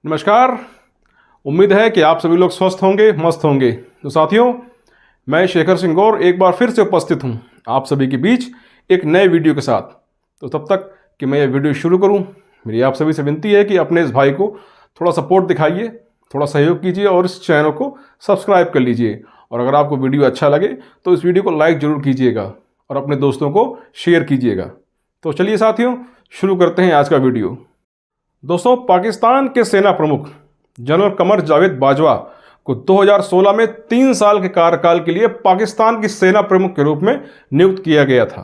नमस्कार। उम्मीद है कि आप सभी लोग स्वस्थ होंगे, मस्त होंगे। तो साथियों, मैं शेखर सिंह गौर एक बार फिर से उपस्थित हूं आप सभी के बीच एक नए वीडियो के साथ। तो तब तक कि मैं ये वीडियो शुरू करूं, मेरी आप सभी से विनती है कि अपने इस भाई को थोड़ा सपोर्ट दिखाइए, थोड़ा सहयोग कीजिए और इस चैनल को सब्सक्राइब कर लीजिए। और अगर आपको वीडियो अच्छा लगे तो इस वीडियो को लाइक ज़रूर कीजिएगा और अपने दोस्तों को शेयर कीजिएगा। तो चलिए साथियों, शुरू करते हैं आज का वीडियो। दोस्तों, पाकिस्तान के सेना प्रमुख जनरल कमर जावेद बाजवा को 2016 में 3 साल के कार्यकाल के लिए पाकिस्तान की सेना प्रमुख के रूप में नियुक्त किया गया था।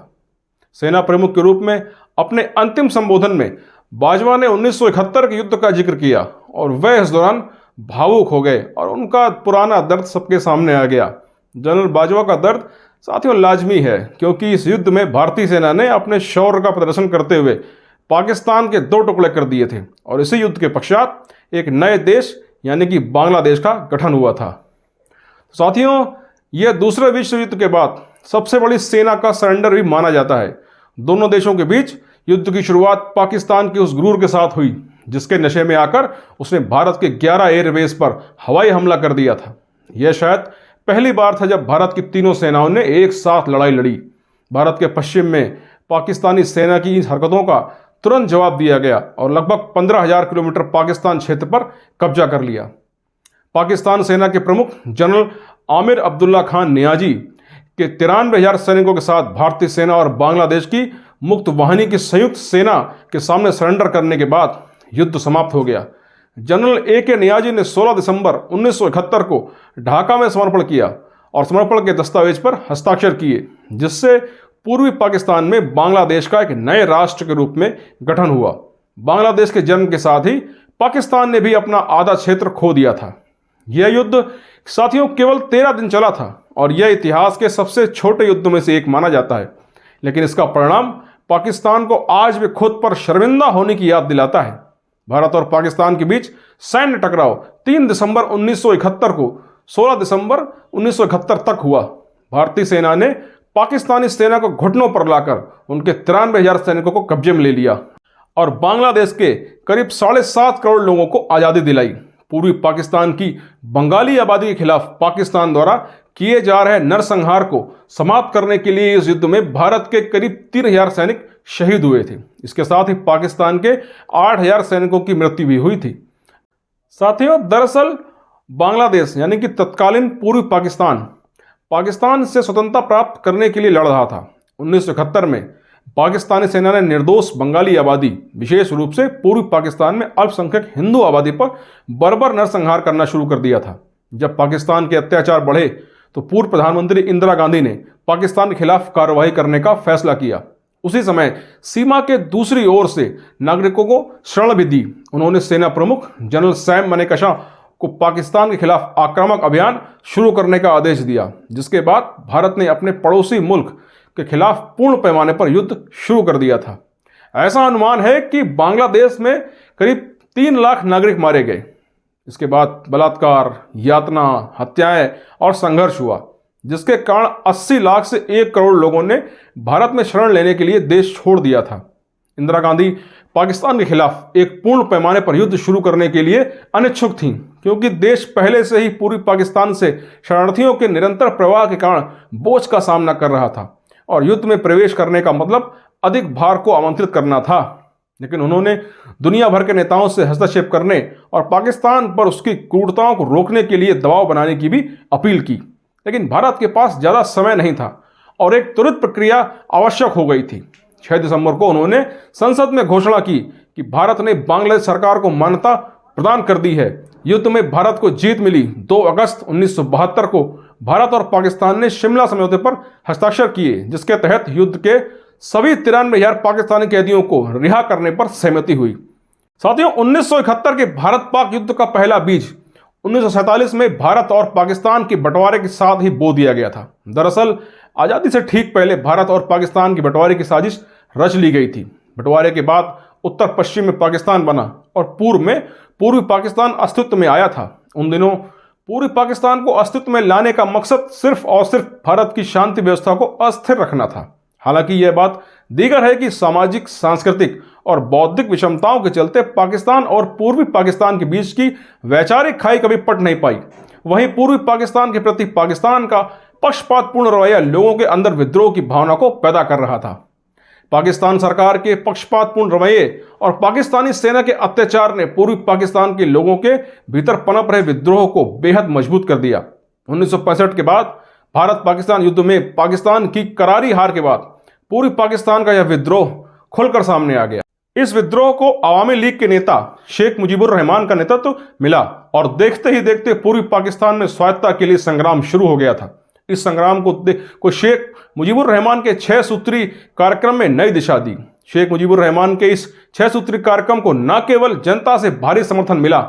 सेना प्रमुख के रूप में अपने अंतिम संबोधन में बाजवा ने 1971 के युद्ध का जिक्र किया और वह इस दौरान भावुक हो गए और उनका पुराना दर्द सबके सामने आ गया। जनरल बाजवा का दर्द साथियों लाजमी है, क्योंकि इस युद्ध में भारतीय सेना ने अपने शौर्य का प्रदर्शन करते हुए पाकिस्तान के 2 टुकड़े कर दिए थे और इसी युद्ध के पश्चात एक नए देश यानी कि बांग्लादेश का गठन हुआ था। साथियों, यह दूसरे विश्व युद्ध के बाद सबसे बड़ी सेना का सरेंडर भी माना जाता है। दोनों देशों के बीच युद्ध की शुरुआत पाकिस्तान के उस गुरूर के साथ हुई जिसके नशे में आकर उसने भारत के 11 एयरबेस पर हवाई हमला कर दिया था। यह शायद पहली बार था जब भारत की तीनों सेनाओं ने एक साथ लड़ाई लड़ी। भारत के पश्चिम में पाकिस्तानी सेना की इन हरकतों का तुरंत जवाब दिया गया और लगभग 15,000 किलोमीटर पाकिस्तान क्षेत्र पर कब्जा कर लिया। पाकिस्तान सेना के प्रमुख जनरल आमिर अब्दुल्ला खान नियाजी के 93,000 सैनिकों के साथ भारतीय सेना और बांग्लादेश की मुक्त वाहिनी की संयुक्त सेना के सामने सरेंडर करने के बाद युद्ध समाप्त हो गया। जनरल AK नियाजी ने 16 दिसंबर 1971 को ढाका में समर्पण किया और समर्पण के दस्तावेज पर हस्ताक्षर किए, जिससे पूर्वी पाकिस्तान में बांग्लादेश का एक नए राष्ट्र के रूप में गठन हुआ। बांग्लादेश के जन्म के साथ ही पाकिस्तान ने भी अपना आधा क्षेत्र खो दिया था। यह युद्ध साथियों केवल 13 दिन चला था और यह इतिहास के सबसे छोटे युद्धों में से एक माना जाता है, लेकिन इसका परिणाम पाकिस्तान को आज भी खुद पर शर्मिंदा होने की याद दिलाता है। भारत और पाकिस्तान के बीच सैन्य टकराव 3 दिसंबर 1971 को 16 दिसंबर 1971 तक हुआ। भारतीय सेना ने पाकिस्तानी सेना को घुटनों पर लाकर उनके 93,000 सैनिकों को कब्जे में ले लिया और बांग्लादेश के करीब 7.5 करोड़ लोगों को आज़ादी दिलाई। पूर्वी पाकिस्तान की बंगाली आबादी के खिलाफ पाकिस्तान द्वारा किए जा रहे नरसंहार को समाप्त करने के लिए इस युद्ध में भारत के करीब 3,000 सैनिक शहीद हुए थे। इसके साथ ही पाकिस्तान के 8,000 सैनिकों की मृत्यु भी हुई थी। साथियों, दरअसल बांग्लादेश यानी कि तत्कालीन पूर्वी पाकिस्तान से स्वतंत्रता प्राप्त करने के लिए लड़ रहा था। 1971 में पाकिस्तानी सेना ने निर्दोष बंगाली आबादी, विशेष रूप से पूर्वी पाकिस्तान में अल्पसंख्यक हिंदू आबादी पर बर्बर नरसंहार करना शुरू कर दिया था। जब पाकिस्तान के अत्याचार बढ़े तो पूर्व प्रधानमंत्री इंदिरा गांधी ने पाकिस्तान के खिलाफ कार्रवाई करने का फैसला किया। उसी समय सीमा के दूसरी ओर से नागरिकों को शरण भी दी। उन्होंने सेना प्रमुख जनरल सैम मानेकशॉ को पाकिस्तान के खिलाफ आक्रामक अभियान शुरू करने का आदेश दिया, जिसके बाद भारत ने अपने पड़ोसी मुल्क के खिलाफ पूर्ण पैमाने पर युद्ध शुरू कर दिया था। ऐसा अनुमान है कि बांग्लादेश में करीब 3 लाख नागरिक मारे गए। इसके बाद बलात्कार, यातना, हत्याएं और संघर्ष हुआ, जिसके कारण 80 लाख से 1 करोड़ लोगों ने भारत में शरण लेने के लिए देश छोड़ दिया था। इंदिरा गांधी पाकिस्तान के खिलाफ एक पूर्ण पैमाने पर युद्ध शुरू करने के लिए अनिच्छुक थीं, क्योंकि देश पहले से ही पूर्वी पाकिस्तान से शरणार्थियों के निरंतर प्रवाह के कारण बोझ का सामना कर रहा था और युद्ध में प्रवेश करने का मतलब अधिक भार को आमंत्रित करना था। लेकिन उन्होंने दुनिया भर के नेताओं से हस्तक्षेप करने और पाकिस्तान पर उसकी क्रूरताओं को रोकने के लिए दबाव बनाने की भी अपील की। लेकिन भारत के पास ज़्यादा समय नहीं था और एक त्वरित प्रक्रिया आवश्यक हो गई थी। 6 दिसंबर को उन्होंने संसद में घोषणा की कि भारत ने बांग्लादेश सरकार को मान्यता प्रदान कर दी है। युद्ध में भारत को जीत मिली। 2 अगस्त 1972 को भारत और पाकिस्तान ने शिमला समझौते पर हस्ताक्षर किए, जिसके तहत युद्ध के सभी 93,000 पाकिस्तानी कैदियों को रिहा करने पर सहमति हुई। साथियों, 1971 के भारत पाक युद्ध का पहला बीज 1947 में भारत और पाकिस्तान के बंटवारे के साथ ही बो दिया गया था। दरअसल आज़ादी से ठीक पहले भारत और पाकिस्तान की बंटवारे की साजिश रच ली गई थी। बंटवारे के बाद उत्तर पश्चिम में पाकिस्तान बना और पूर्व में पूर्वी पाकिस्तान अस्तित्व में आया था। उन दिनों पूर्वी पाकिस्तान को अस्तित्व में लाने का मकसद सिर्फ और सिर्फ भारत की शांति व्यवस्था को अस्थिर रखना था। हालांकि यह बात दीगर है कि सामाजिक, सांस्कृतिक और बौद्धिक विषमताओं के चलते पाकिस्तान और पूर्वी पाकिस्तान के बीच की वैचारिक खाई कभी पट नहीं पाई। वहीं पूर्वी पाकिस्तान के प्रति पाकिस्तान का पक्षपातपूर्ण रवैया लोगों के अंदर विद्रोह की भावना को पैदा कर रहा था। पाकिस्तान सरकार के पक्षपातपूर्ण रवैये और पाकिस्तानी सेना के अत्याचार ने पूर्वी पाकिस्तान के लोगों के भीतर पनप रहे विद्रोह को बेहद मजबूत कर दिया। 1965 के बाद भारत पाकिस्तान युद्ध में पाकिस्तान की करारी हार के बाद पूर्वी पाकिस्तान का यह विद्रोह खुलकर सामने आ गया। इस विद्रोह को अवामी लीग के नेता शेख मुजीबुर रहमान का नेतृत्व मिला और देखते ही देखते पूर्वी पाकिस्तान में स्वायत्तता के लिए संग्राम शुरू हो गया था। इस संग्राम को शेख मुजीबुर रहमान के 6 सूत्री कार्यक्रम में नई दिशा दी। शेख मुजीबुर रहमान के इस 6 सूत्री कार्यक्रम को न केवल जनता से भारी समर्थन मिला,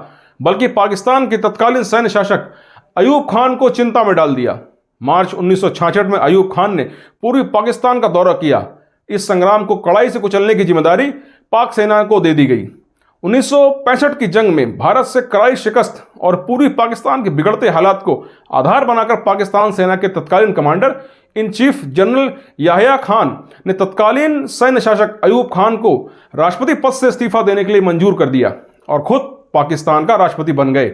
बल्कि पाकिस्तान के तत्कालीन सैन्य शासक अयूब खान को चिंता में डाल दिया। मार्च 1966 में अयूब खान ने पूर्वी पाकिस्तान का दौरा किया। इस संग्राम को कड़ाई से कुचलने की जिम्मेदारी पाक सेना को दे दी गई। 1965 की जंग में भारत से करारी शिकस्त और पूर्वी पाकिस्तान के बिगड़ते हालात को आधार बनाकर पाकिस्तान सेना के तत्कालीन commander in chief general Yahya Khan ने तत्कालीन सैन्य शासक अयूब खान को राष्ट्रपति पद से इस्तीफा देने के लिए मंजूर कर दिया और खुद पाकिस्तान का राष्ट्रपति बन गए।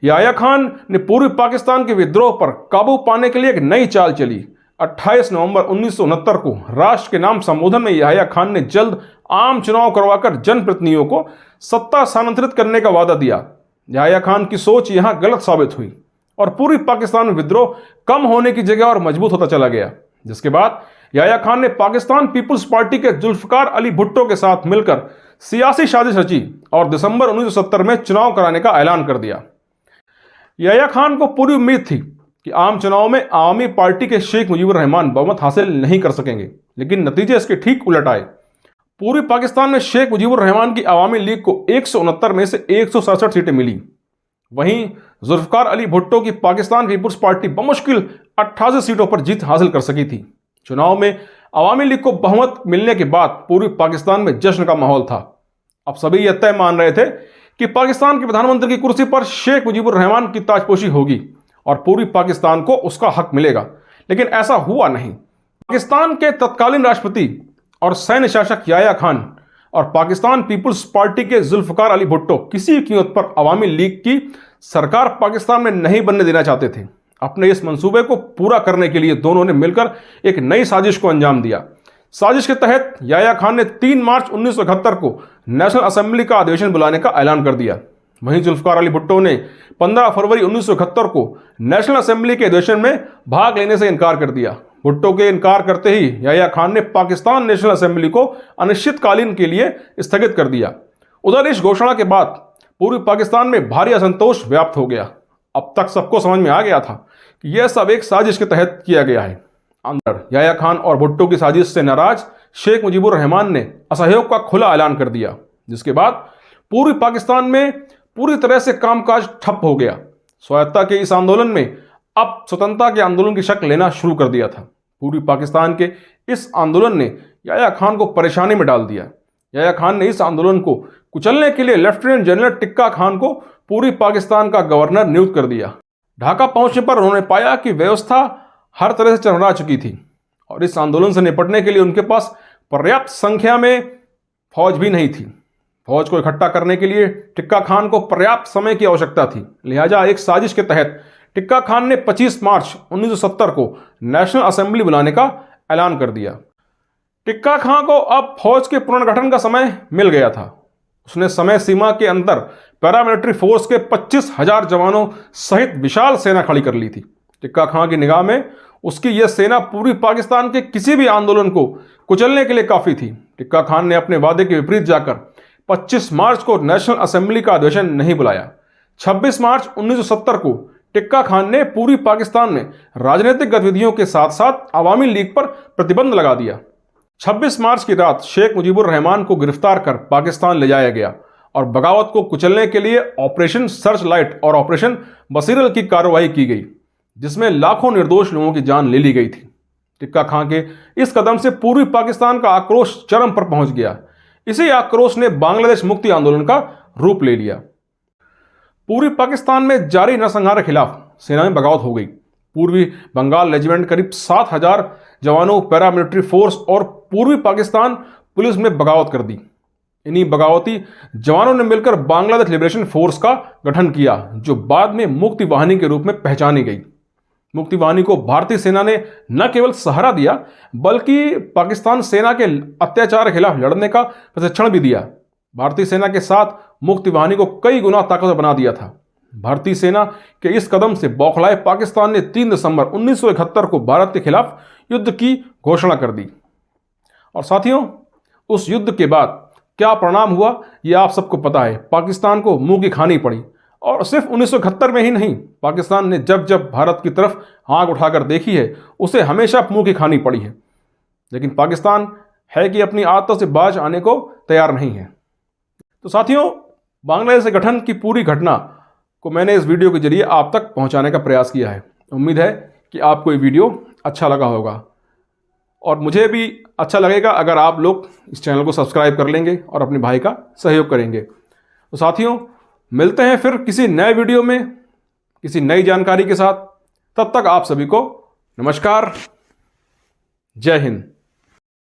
याह्या खान ने पूर्वी पाकिस्तान के विद्रोह पर काबू पाने के लिए एक नई चाल चली। 28 नवंबर 1969 को राष्ट्र के नाम संबोधन में याह्या खान ने जल्द आम चुनाव करवाकर जनप्रतिनिधियों को सत्ता स्थानांतरित करने का वादा दिया। याह्या खान की सोच यहां गलत साबित हुई और पूर्वी पाकिस्तान में विद्रोह कम होने की जगह और मजबूत होता चला गया, जिसके बाद याह्या खान ने पाकिस्तान पीपुल्स पार्टी के जुल्फकार अली भुट्टो के साथ मिलकर सियासी साजिश रची और दिसंबर 1970 में चुनाव कराने का ऐलान कर दिया। याह्या खान को पूरी उम्मीद थी कि आम चुनाव में आवामी पार्टी के शेख मुजीबुर रहमान बहुमत हासिल नहीं कर सकेंगे, लेकिन नतीजे इसके ठीक उलट आए। पूर्वी पाकिस्तान में शेख मुजीबुर रहमान की आवामी लीग को 169 में से 167 सीटें मिली। वहीं जुल्फकार अली भुट्टो की पाकिस्तान पीपुल्स पार्टी बमुश्किल 88 सीटों पर जीत हासिल कर सकी थी। चुनाव में आवामी लीग को बहुमत मिलने के बाद पूर्वी पाकिस्तान में जश्न का माहौल था। अब सभी यह तय मान रहे थे कि पाकिस्तान के प्रधानमंत्री की कुर्सी पर शेख मुजीबुर रहमान की ताजपोशी होगी और पूर्वी पाकिस्तान को उसका हक मिलेगा, लेकिन ऐसा हुआ नहीं। पाकिस्तान के तत्कालीन राष्ट्रपति और सैन्य शासक याह्या खान और पाकिस्तान पीपुल्स पार्टी के जुल्फकार अली भुट्टो किसी कीमत पर अवामी लीग की सरकार पाकिस्तान में नहीं बनने देना चाहते थे। अपने इस मंसूबे को पूरा करने के लिए दोनों ने मिलकर एक नई साजिश को अंजाम दिया। साजिश के तहत याह्या खान ने 3 मार्च 1971 को नेशनल असेंबली का अधिवेशन बुलाने का ऐलान कर दिया। वहीं जुल्फकार अली भुट्टो ने 15 फरवरी 1971 को नेशनल असेंबली के अधिवेशन में भाग लेने से इनकार कर दिया। भुट्टो के इनकार करते ही याह्या खान ने पाकिस्तान नेशनल असेंबली को अनिश्चितकालीन के लिए स्थगित कर दिया। उधर इस घोषणा के बाद पूर्वी पाकिस्तान में भारी असंतोष व्याप्त हो गया। अब तक सबको समझ में आ गया था कि यह सब एक साजिश के तहत किया गया है। अंदर याह्या खान और भुट्टो की साजिश से नाराज शेख मुजीबुर रहमान ने असहयोग का खुला ऐलान कर दिया, जिसके बाद पूर्वी पाकिस्तान में पूरी तरह से कामकाज ठप हो गया। स्वायत्तता के इस आंदोलन में अब स्वतंत्रता के आंदोलन की शक्ल लेना शुरू कर दिया था। पूर्वी पाकिस्तान के इस आंदोलन ने याह्या खान को परेशानी में डाल दिया। याह्या खान ने इस आंदोलन को कुचलने के लिए लेफ्टिनेंट जनरल टिक्का खान को पूर्वी पाकिस्तान का गवर्नर नियुक्त कर दिया। ढाका पहुंचने पर उन्होंने पाया कि व्यवस्था हर तरह से चरमरा चुकी थी और इस आंदोलन से निपटने के लिए उनके पास पर्याप्त संख्या में फौज भी नहीं थी। फौज को इकट्ठा करने के लिए टिक्का खान को पर्याप्त समय की आवश्यकता थी। लिहाजा एक साजिश के तहत टिक्का खान ने 25 मार्च 1970 को नेशनल असेंबली बुलाने का ऐलान कर दिया। टिक्का खान को अब फौज के पुनर्गठन का समय मिल गया था। उसने समय सीमा के अंदर पैरामिलिट्री फोर्स के 25,000 जवानों सहित विशाल सेना खड़ी कर ली थी। टिक्का खान की निगाह में उसकी यह सेना पूर्वी पाकिस्तान के किसी भी आंदोलन को कुचलने के लिए काफ़ी थी। टिक्का खान ने अपने वादे के विपरीत जाकर 25 मार्च को नेशनल असेंबली का अधिवेशन नहीं बुलाया। 26 मार्च 1970 को टिक्का खान ने पूर्वी पाकिस्तान में राजनीतिक गतिविधियों के साथ साथ अवामी लीग पर प्रतिबंध लगा दिया। 26 मार्च की रात शेख मुजीबुर रहमान को गिरफ्तार कर पाकिस्तान ले जाया गया और बगावत को कुचलने के लिए ऑपरेशन सर्च लाइट और ऑपरेशन बसीरल की कार्रवाई की गई, जिसमें लाखों निर्दोष लोगों की जान ले ली गई थी। टिक्का खान के इस कदम से पूर्वी पाकिस्तान का आक्रोश चरम पर पहुंच गया। इसी आक्रोश ने बांग्लादेश मुक्ति आंदोलन का रूप ले लिया। पूर्वी पाकिस्तान में जारी नरसंहार के खिलाफ सेना में बगावत हो गई। पूर्वी बंगाल रेजिमेंट करीब 7,000 जवानों, पैरामिलिट्री फोर्स और पूर्वी पाकिस्तान पुलिस में बगावत कर दी। इन्हीं बगावती जवानों ने मिलकर बांग्लादेश लिबरेशन फोर्स का गठन किया, जो बाद में मुक्ति वाहिनी के रूप में पहचानी गई। मुक्ति वाहिनी को भारतीय सेना ने न केवल सहारा दिया, बल्कि पाकिस्तान सेना के अत्याचार के खिलाफ लड़ने का प्रशिक्षण भी दिया। भारतीय सेना के साथ मुक्ति वाहिनी को कई गुना ताकतवर बना दिया था। भारतीय सेना के इस कदम से बौखलाए पाकिस्तान ने 3 दिसंबर 1971 को भारत के खिलाफ युद्ध की घोषणा कर दी। और साथियों, उस युद्ध के बाद क्या परिणाम हुआ ये आप सबको पता है। पाकिस्तान को मुंह की खानी पड़ी। और सिर्फ 1971 में ही नहीं, पाकिस्तान ने जब जब भारत की तरफ आंख उठाकर देखी है, उसे हमेशा मुंह की खानी पड़ी है। लेकिन पाकिस्तान है कि अपनी आदतों से बाज आने को तैयार नहीं है। तो साथियों, बांग्लादेश के गठन की पूरी घटना को मैंने इस वीडियो के जरिए आप तक पहुंचाने का प्रयास किया है। उम्मीद है कि आपको ये वीडियो अच्छा लगा होगा, और मुझे भी अच्छा लगेगा अगर आप लोग इस चैनल को सब्सक्राइब कर लेंगे और अपने भाई का सहयोग करेंगे। तो साथियों, मिलते हैं फिर किसी नए वीडियो में किसी नई जानकारी के साथ। तब तक आप सभी को नमस्कार, जय हिंद।